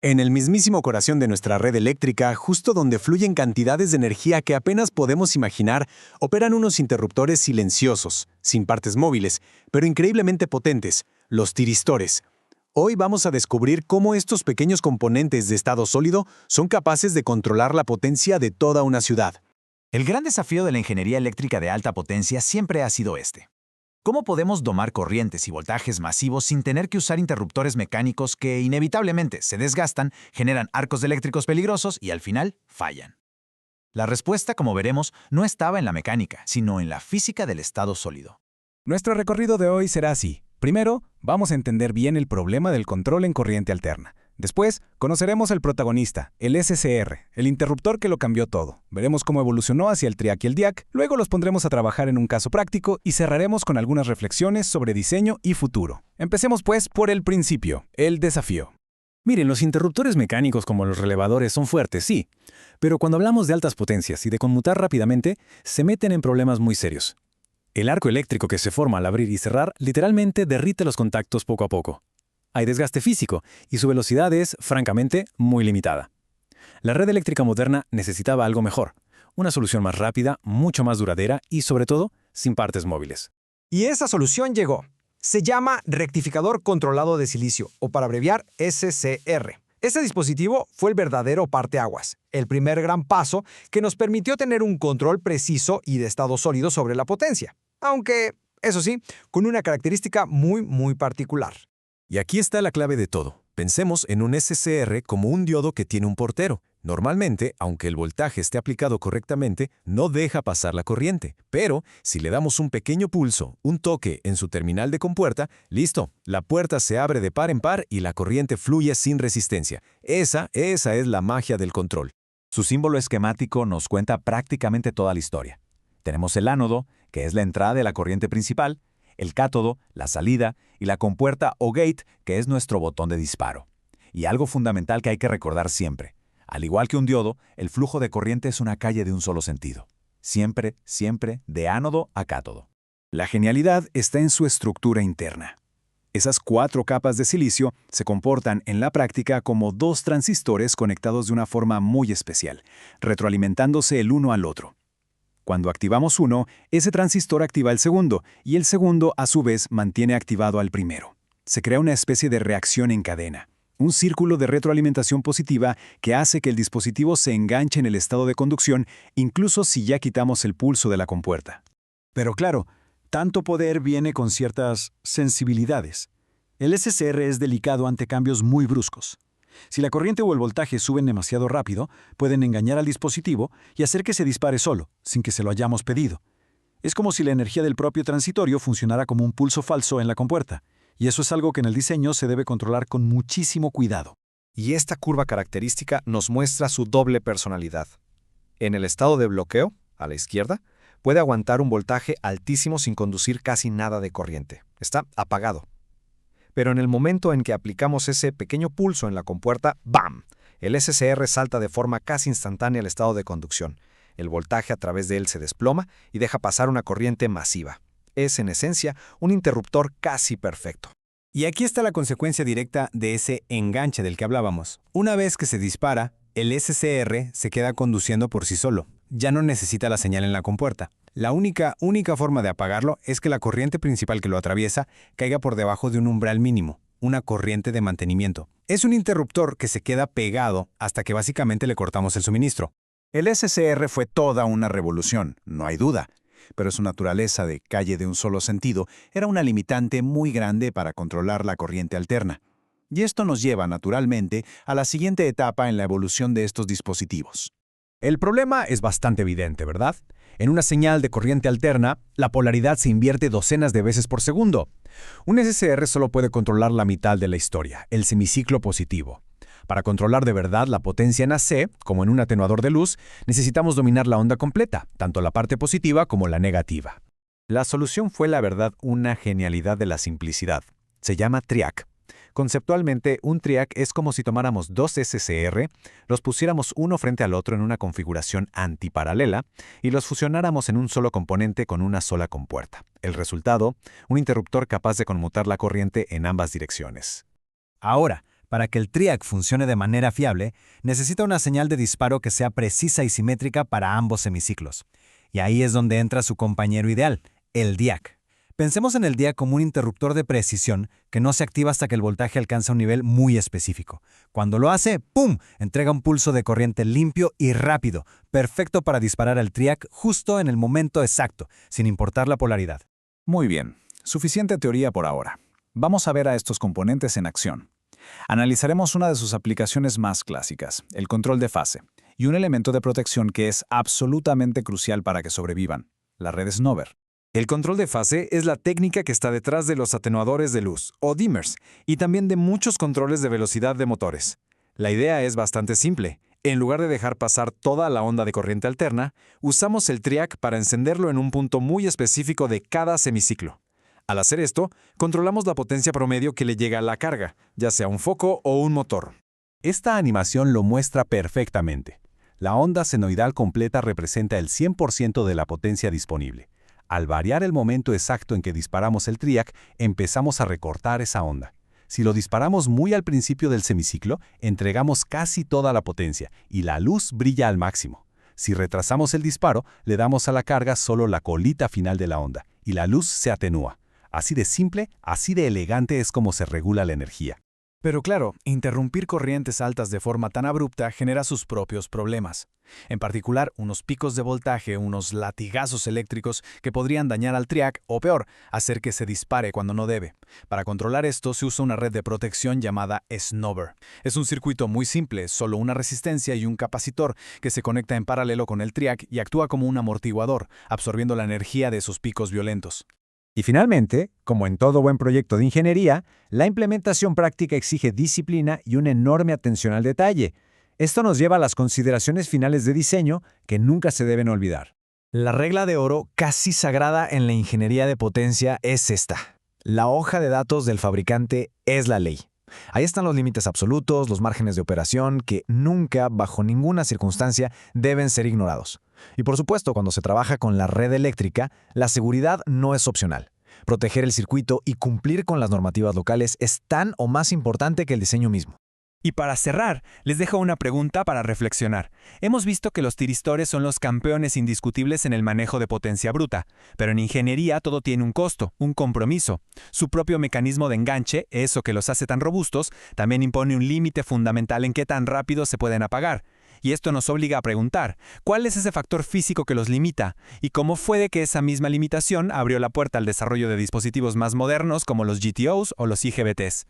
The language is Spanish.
En el mismísimo corazón de nuestra red eléctrica, justo donde fluyen cantidades de energía que apenas podemos imaginar, operan unos interruptores silenciosos, sin partes móviles, pero increíblemente potentes, los tiristores. Hoy vamos a descubrir cómo estos pequeños componentes de estado sólido son capaces de controlar la potencia de toda una ciudad. El gran desafío de la ingeniería eléctrica de alta potencia siempre ha sido este. ¿Cómo podemos domar corrientes y voltajes masivos sin tener que usar interruptores mecánicos que inevitablemente se desgastan, generan arcos eléctricos peligrosos y al final fallan? La respuesta, como veremos, no estaba en la mecánica, sino en la física del estado sólido. Nuestro recorrido de hoy será así. Primero, vamos a entender bien el problema del control en corriente alterna. Después, conoceremos al protagonista, el SCR, el interruptor que lo cambió todo. Veremos cómo evolucionó hacia el TRIAC y el DIAC, luego los pondremos a trabajar en un caso práctico y cerraremos con algunas reflexiones sobre diseño y futuro. Empecemos pues por el principio, el desafío. Miren, los interruptores mecánicos como los relevadores son fuertes, sí, pero cuando hablamos de altas potencias y de conmutar rápidamente, se meten en problemas muy serios. El arco eléctrico que se forma al abrir y cerrar literalmente derrite los contactos poco a poco. Hay desgaste físico y su velocidad es, francamente, muy limitada. La red eléctrica moderna necesitaba algo mejor, una solución más rápida, mucho más duradera y, sobre todo, sin partes móviles. Y esa solución llegó. Se llama rectificador controlado de silicio, o para abreviar SCR. Este dispositivo fue el verdadero parteaguas, el primer gran paso que nos permitió tener un control preciso y de estado sólido sobre la potencia. Aunque, eso sí, con una característica muy particular. Y aquí está la clave de todo. Pensemos en un SCR como un diodo que tiene un portero. Normalmente, aunque el voltaje esté aplicado correctamente, no deja pasar la corriente. Pero, si le damos un pequeño pulso, un toque en su terminal de compuerta, listo, la puerta se abre de par en par y la corriente fluye sin resistencia. Esa es la magia del control. Su símbolo esquemático nos cuenta prácticamente toda la historia. Tenemos el ánodo, que es la entrada de la corriente principal, el cátodo, la salida, y la compuerta o gate, que es nuestro botón de disparo. Y algo fundamental que hay que recordar siempre. Al igual que un diodo, el flujo de corriente es una calle de un solo sentido. Siempre, de ánodo a cátodo. La genialidad está en su estructura interna. Esas 4 capas de silicio se comportan en la práctica como 2 transistores conectados de una forma muy especial, retroalimentándose el uno al otro. Cuando activamos uno, ese transistor activa el segundo, y el segundo, a su vez, mantiene activado al primero. Se crea una especie de reacción en cadena, un círculo de retroalimentación positiva que hace que el dispositivo se enganche en el estado de conducción, incluso si ya quitamos el pulso de la compuerta. Pero claro, tanto poder viene con ciertas sensibilidades. El SCR es delicado ante cambios muy bruscos. Si la corriente o el voltaje suben demasiado rápido, pueden engañar al dispositivo y hacer que se dispare solo, sin que se lo hayamos pedido. Es como si la energía del propio transitorio funcionara como un pulso falso en la compuerta, y eso es algo que en el diseño se debe controlar con muchísimo cuidado. Y esta curva característica nos muestra su doble personalidad. En el estado de bloqueo, a la izquierda, puede aguantar un voltaje altísimo sin conducir casi nada de corriente. Está apagado. Pero en el momento en que aplicamos ese pequeño pulso en la compuerta, ¡bam!, el SCR salta de forma casi instantánea al estado de conducción. El voltaje a través de él se desploma y deja pasar una corriente masiva. Es, en esencia, un interruptor casi perfecto. Y aquí está la consecuencia directa de ese enganche del que hablábamos. Una vez que se dispara, el SCR se queda conduciendo por sí solo. Ya no necesita la señal en la compuerta. La única forma de apagarlo es que la corriente principal que lo atraviesa caiga por debajo de un umbral mínimo, una corriente de mantenimiento. Es un interruptor que se queda pegado hasta que básicamente le cortamos el suministro. El SCR fue toda una revolución, no hay duda, pero su naturaleza de calle de un solo sentido era una limitante muy grande para controlar la corriente alterna. Y esto nos lleva, naturalmente, a la siguiente etapa en la evolución de estos dispositivos. El problema es bastante evidente, ¿verdad? En una señal de corriente alterna, la polaridad se invierte docenas de veces por segundo. Un SCR solo puede controlar la mitad de la historia, el semiciclo positivo. Para controlar de verdad la potencia en AC, como en un atenuador de luz, necesitamos dominar la onda completa, tanto la parte positiva como la negativa. La solución fue, la verdad, una genialidad de la simplicidad. Se llama TRIAC. Conceptualmente, un TRIAC es como si tomáramos 2 SCR, los pusiéramos uno frente al otro en una configuración antiparalela y los fusionáramos en un solo componente con una sola compuerta. El resultado, un interruptor capaz de conmutar la corriente en ambas direcciones. Ahora, Para que el TRIAC funcione de manera fiable, necesita una señal de disparo que sea precisa y simétrica para ambos semiciclos. Y ahí es donde entra su compañero ideal, el DIAC. Pensemos en el DIAC como un interruptor de precisión que no se activa hasta que el voltaje alcanza un nivel muy específico. Cuando lo hace, ¡pum!, entrega un pulso de corriente limpio y rápido, perfecto para disparar al TRIAC justo en el momento exacto, sin importar la polaridad. Muy bien, suficiente teoría por ahora. Vamos a ver a estos componentes en acción. Analizaremos una de sus aplicaciones más clásicas, el control de fase, y un elemento de protección que es absolutamente crucial para que sobrevivan, la red Snowbird. El control de fase es la técnica que está detrás de los atenuadores de luz, o dimmers, y también de muchos controles de velocidad de motores. La idea es bastante simple. En lugar de dejar pasar toda la onda de corriente alterna, usamos el TRIAC para encenderlo en un punto muy específico de cada semiciclo. Al hacer esto, controlamos la potencia promedio que le llega a la carga, ya sea un foco o un motor. Esta animación lo muestra perfectamente. La onda senoidal completa representa el 100% de la potencia disponible. Al variar el momento exacto en que disparamos el TRIAC, empezamos a recortar esa onda. Si lo disparamos muy al principio del semiciclo, entregamos casi toda la potencia y la luz brilla al máximo. Si retrasamos el disparo, le damos a la carga solo la colita final de la onda y la luz se atenúa. Así de simple, así de elegante es como se regula la energía. Pero claro, interrumpir corrientes altas de forma tan abrupta genera sus propios problemas. En particular, unos picos de voltaje, unos latigazos eléctricos que podrían dañar al TRIAC o peor, hacer que se dispare cuando no debe. Para controlar esto se usa una red de protección llamada Snowbird. Es un circuito muy simple, solo una resistencia y un capacitor que se conecta en paralelo con el TRIAC y actúa como un amortiguador, absorbiendo la energía de esos picos violentos. Y finalmente, como en todo buen proyecto de ingeniería, la implementación práctica exige disciplina y una enorme atención al detalle. Esto nos lleva a las consideraciones finales de diseño que nunca se deben olvidar. La regla de oro casi sagrada en la ingeniería de potencia es esta. La hoja de datos del fabricante es la ley. Ahí están los límites absolutos, los márgenes de operación que nunca, bajo ninguna circunstancia, deben ser ignorados. Y por supuesto, cuando se trabaja con la red eléctrica, la seguridad no es opcional. Proteger el circuito y cumplir con las normativas locales es tan o más importante que el diseño mismo. Y para cerrar, les dejo una pregunta para reflexionar. Hemos visto que los tiristores son los campeones indiscutibles en el manejo de potencia bruta, pero en ingeniería todo tiene un costo, un compromiso. Su propio mecanismo de enganche, eso que los hace tan robustos, también impone un límite fundamental en qué tan rápido se pueden apagar. Y esto nos obliga a preguntar, ¿cuál es ese factor físico que los limita? ¿Y cómo fue de que esa misma limitación abrió la puerta al desarrollo de dispositivos más modernos como los GTOs o los IGBTs?